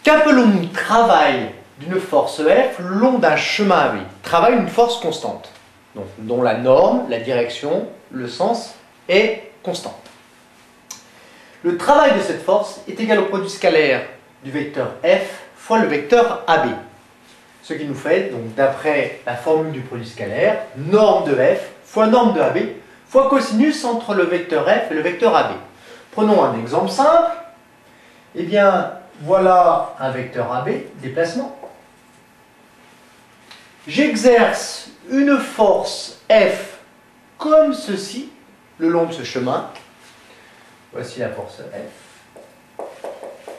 Qu'appelons-nous travail d'une force F le long d'un chemin AB? Travail d'une force constante, donc, dont la norme, la direction, le sens est constant. Le travail de cette force est égal au produit scalaire du vecteur F fois le vecteur AB. Ce qui nous fait, donc d'après la formule du produit scalaire, norme de F fois norme de AB fois cosinus entre le vecteur F et le vecteur AB. Prenons un exemple simple. Eh bien, voilà un vecteur AB, déplacement. J'exerce une force F comme ceci, le long de ce chemin. Voici la force F.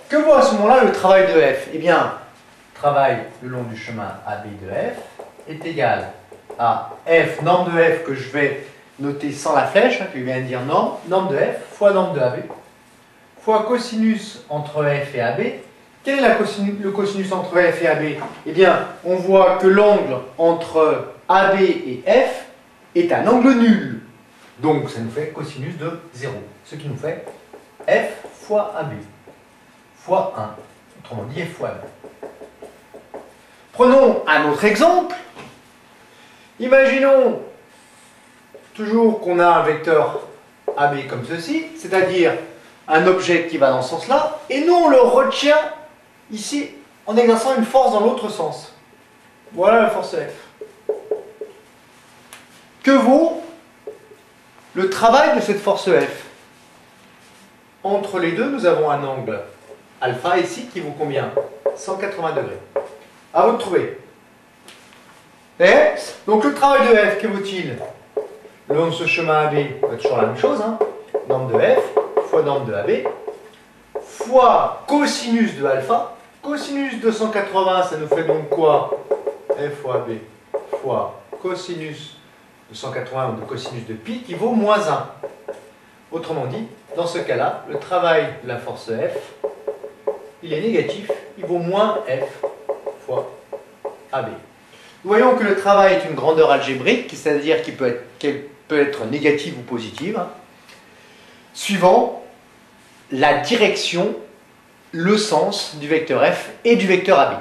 Que vaut à ce moment-là le travail de F? Eh bien, travail le long du chemin AB de F est égal à F, norme de F que je vais noter sans la flèche, qui vient de dire norme, norme de F fois norme de AB, fois cosinus entre F et AB. Quel est le cosinus entre F et AB? Eh bien, on voit que l'angle entre AB et F est un angle nul. Donc, ça nous fait cosinus de 0. Ce qui nous fait F fois AB fois 1. Autrement dit, F fois AB. Prenons un autre exemple. Imaginons toujours qu'on a un vecteur AB comme ceci, c'est-à-dire un objet qui va dans ce sens-là, et nous on le retient ici en exerçant une force dans l'autre sens. Voilà la force F. Que vaut le travail de cette force F? Entre les deux, nous avons un angle alpha ici qui vaut combien? 180 degrés. À vous de trouver. Et donc le travail de F, que vaut-il? Le long de ce chemin AB, va toujours la même chose, hein. Norme de F fois norme de AB fois cosinus de alpha. Cosinus de 180, ça nous fait donc quoi? F fois AB fois cosinus de 180 ou de cosinus de pi qui vaut moins 1. Autrement dit, dans ce cas-là, le travail de la force F, il est négatif, il vaut moins F fois AB. Nous voyons que le travail est une grandeur algébrique, c'est-à-dire qu'elle peut être négative ou positive, hein, suivant la direction, le sens du vecteur F et du vecteur AB.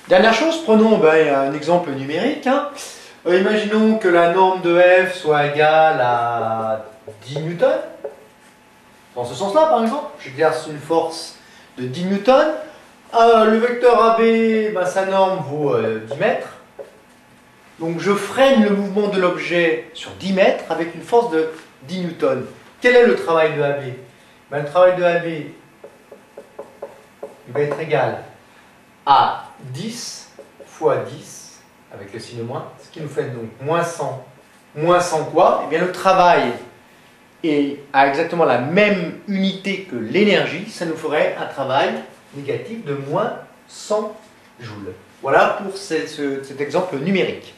Dernière chose, prenons un exemple numérique. Hein. Imaginons que la norme de F soit égale à 10 newtons. Dans ce sens-là, par exemple, j'exerce une force de 10 newtons. Le vecteur AB, sa norme vaut 10 mètres. Donc je freine le mouvement de l'objet sur 10 mètres avec une force de 10 newtons. Quel est le travail de AB? Le travail de AB il va être égal à 10 fois 10, avec le signe moins, ce qui nous fait donc moins 100. Moins 100 quoi? Eh bien le travail a exactement la même unité que l'énergie, ça nous ferait un travail négatif de moins 100 joules. Voilà pour cet exemple numérique.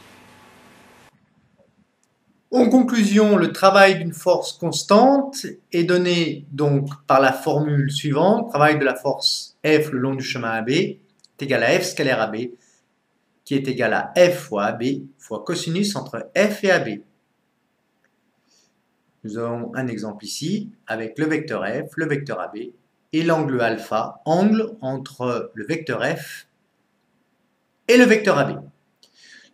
En conclusion, le travail d'une force constante est donné donc par la formule suivante. Le travail de la force F le long du chemin AB est égal à F scalaire AB, qui est égal à F fois AB fois cosinus entre F et AB. Nous avons un exemple ici avec le vecteur F, le vecteur AB et l'angle alpha, angle entre le vecteur F et le vecteur AB.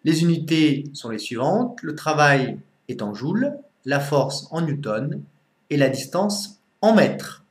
Les unités sont les suivantes. Le travail est en joules, la force en newtons et la distance en mètres.